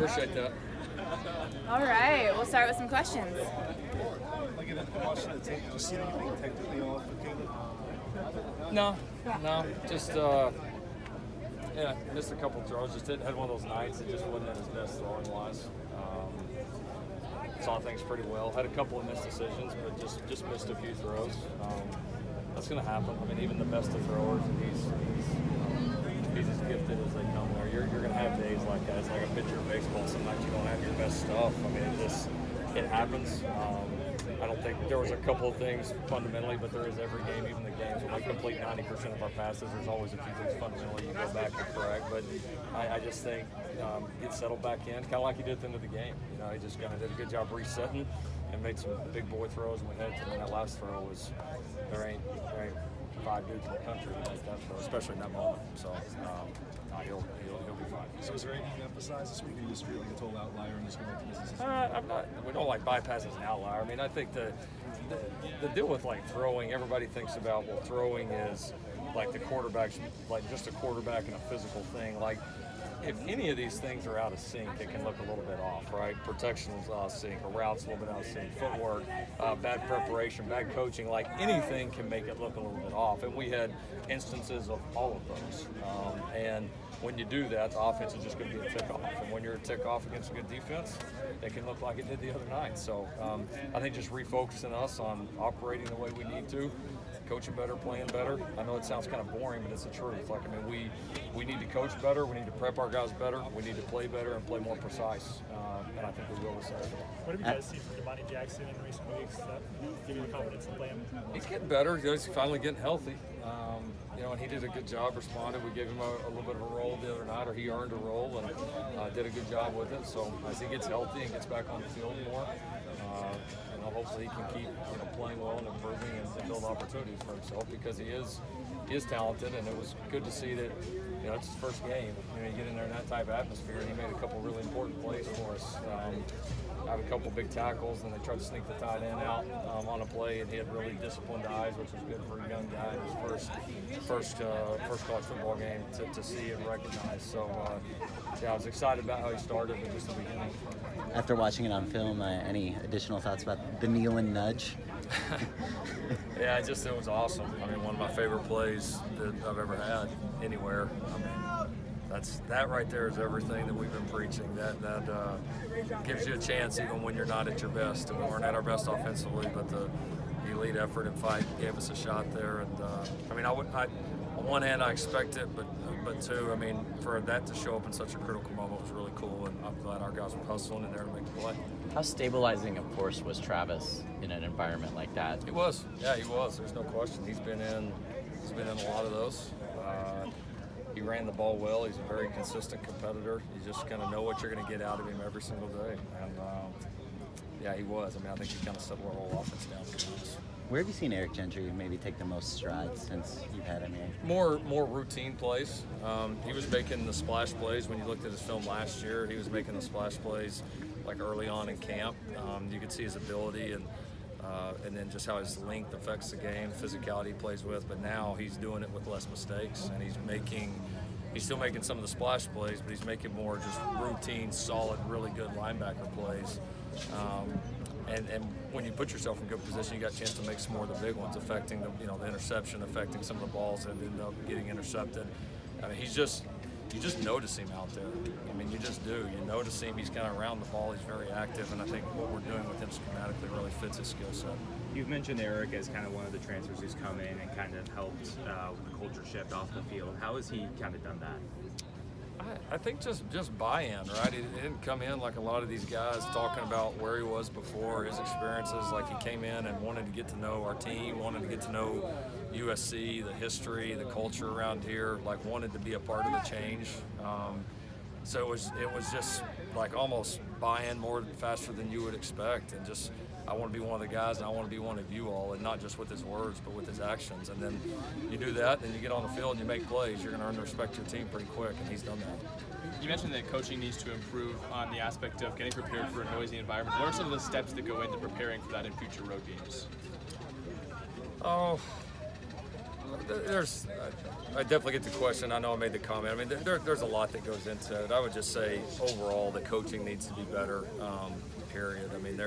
Appreciate that. All right, we'll start with some questions. Like in watching the tape, did you see anything technically off with Caleb? No, just missed a couple throws. Just had one of those nights. It just wasn't at his best throwing wise. Saw things pretty well. Had a couple of missed decisions, but just missed a few throws. That's going to happen. I mean, even the best of throwers, and he's as gifted as they come there. You're going to have days like that. It's like a pitcher of baseball. Sometimes you don't have your best stuff. I mean, it happens. I don't think there was a couple of things fundamentally, but there is every game, even the games when we complete 90% of our passes, there's always a few things fundamentally you go back and correct. But I just think get settled back in, kind of like he did at the end of the game. You know, he just kind of did a good job resetting and made some big boy throws and went ahead. And that last throw was there ain't 5 dudes in the country who make that throw, especially in that moment. So he'll be fine. So is there anything to emphasize this week? Or you just feel like a total outlier in this one? I'm not. We don't like bypass as an outlier. I mean, I think the deal with like throwing, everybody thinks about throwing is like the quarterback's like just a quarterback and a physical thing. Like if any of these things are out of sync, it can look a little bit off, right? Protection's out of sync, a route's a little bit out of sync, footwork, bad preparation, bad coaching. Like anything can make it look a little bit off, and we had instances of all of those. And when you do that, the offense is just going to be a tick-off. And when you're a tick-off against a good defense, it can look like it did the other night. So I think just refocusing us on operating the way we need to, coaching better, playing better. I know it sounds kind of boring, but it's the truth. Like, I mean, we need to coach better. We need to prep our guys better. We need to play better and play more precise. And I think we will this Saturday. What have you guys seen from Devontae Jackson in recent weeks that give you the confidence to play him? He's getting better. He's finally getting healthy. You know, and he did a good job, responded. We gave him a little bit of a role the other night, or he earned a role and did a good job with it. So as he gets healthy and gets back on the field more, hopefully he can keep playing well and improving and build opportunities for himself, because he is talented, and it was good to see that. It's his first game. You get in there in that type of atmosphere, and he made a couple really important plays for us. Had a couple big tackles, and they tried to sneak the tight end out on a play, and he had really disciplined eyes, which was good for a young guy in his first college football game to see and recognize. So, I was excited about how he started at just the beginning. After watching it on film, any additional thoughts about the kneel and nudge? Yeah, it was awesome. I mean, one of my favorite plays that I've ever had anywhere. I mean, that right there is everything that we've been preaching. That gives you a chance even when you're not at your best. And we weren't at our best offensively, but the elite effort and fight gave us a shot there. And I mean, on one hand, I expect it, but two, I mean, for that to show up in such a critical moment was really cool, and I'm glad our guys were hustling in there to make the play. How stabilizing a force was Travis in an environment like that? He was. Yeah, he was. There's no question. He's been in a lot of those. He ran the ball well. He's a very consistent competitor. You just kind of know what you're going to get out of him every single day. And yeah, he was. I mean, I think he kind of settled our whole offense down for us. Where have you seen Eric Gentry maybe take the most strides since you've had him here? More routine plays. He was making the splash plays. When you looked at his film last year, he was making the splash plays like early on in camp. You could see his ability and then just how his length affects the game, physicality he plays with. But now he's doing it with less mistakes, and he's still making some of the splash plays, but he's making more just routine, solid, really good linebacker plays. And when you put yourself in good position, you got a chance to make some more of the big ones, affecting the interception, affecting some of the balls that end up getting intercepted. I mean, you just notice him out there. I mean, you just do. You notice him. He's kind of around the ball. He's very active, and I think what we're doing with him schematically really fits his skill set. You've mentioned Eric as kind of one of the transfers who's come in and kind of helped with the culture shift off the field. How has he kind of done that? I think just buy-in, right? He didn't come in like a lot of these guys talking about where he was before, his experiences. Like, he came in and wanted to get to know our team, wanted to get to know USC, the history, the culture around here, like wanted to be a part of the change. So it was just like almost buy-in more faster than you would expect, and just I want to be one of the guys, and I want to be one of you all, and not just with his words, but with his actions. And then you do that, and you get on the field and you make plays, you're going to earn the respect of your team pretty quick, and he's done that. You mentioned that coaching needs to improve on the aspect of getting prepared for a noisy environment. What are some of the steps that go into preparing for that in future road games? Oh, I definitely get the question. I know I made the comment. I mean, there's a lot that goes into it. I would just say overall the coaching needs to be better, period. I mean,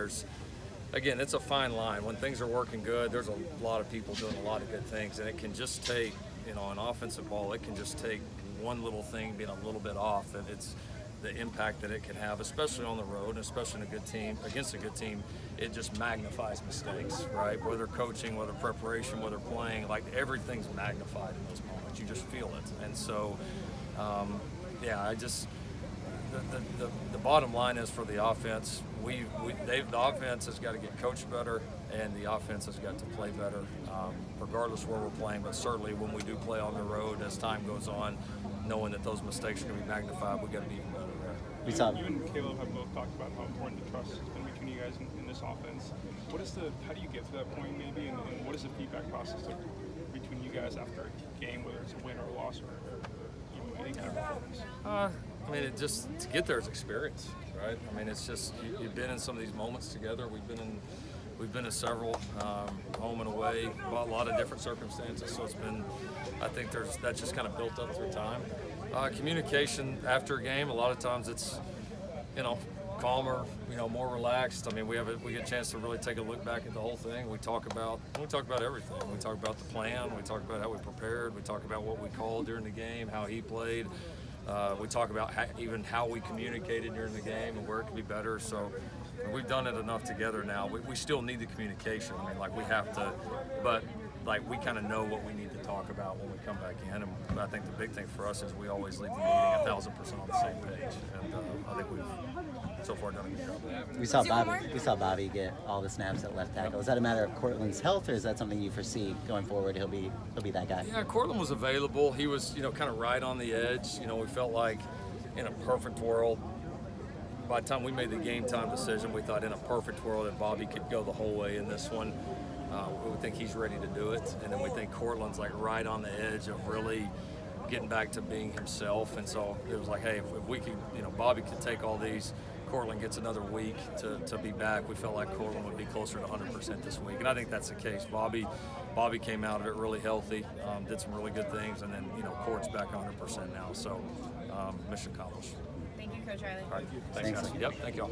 again, it's a fine line. When things are working good, there's a lot of people doing a lot of good things, and it can just take, an offensive ball, it can just take one little thing being a little bit off, that it's the impact that it can have, especially on the road, and especially in a good team, against a good team. It just magnifies mistakes, right? Whether coaching, whether preparation, whether playing, like everything's magnified in those moments. You just feel it. And so, the bottom line is for the offense, the offense has got to get coached better, and the offense has got to play better, regardless where we're playing. But certainly when we do play on the road, as time goes on, knowing that those mistakes are going to be magnified, we got to be even better there. You and Caleb have both talked about how important the trust has been between you guys in this offense. How do you get to that point maybe, and what is the feedback process like between you guys after a game, whether it's a win or a loss or any kind of performance? I mean, to get there is experience, right? I mean, it's just you've been in some of these moments together. We've been in several, home and away, a lot of different circumstances. So it's been, I think that's just kind of built up through time. Communication after a game, a lot of times it's, calmer, more relaxed. I mean, we get a chance to really take a look back at the whole thing. We talk about everything. We talk about the plan. We talk about how we prepared. We talk about what we called during the game, how he played. We talk about even how we communicated during the game and where it could be better. So we've done it enough together now. We still need the communication. I mean, we have to, but we kind of know what we need to talk about when we come back in. And I think the big thing for us is we always leave the meeting 1,000% on the same page. And I think we've so far done a good job. We saw Bobby get all the snaps at left tackle. Is that a matter of Cortland's health, or is that something you foresee going forward? He'll be that guy. Yeah, Cortland was available. He was, kind of right on the edge. We felt like in a perfect world, by the time we made the game time decision, we thought in a perfect world that Bobby could go the whole way in this one. We think he's ready to do it, and then we think Cortland's right on the edge of really getting back to being himself. And so it was hey, if we could, Bobby could take all these. Cortland gets another week to be back. We felt like Cortland would be closer to 100% this week, and I think that's the case. Bobby came out of it really healthy, did some really good things, and then Cort's back 100% now. So mission accomplished. Thank you, Coach Riley. All right, thanks guys. Yep, thank y'all.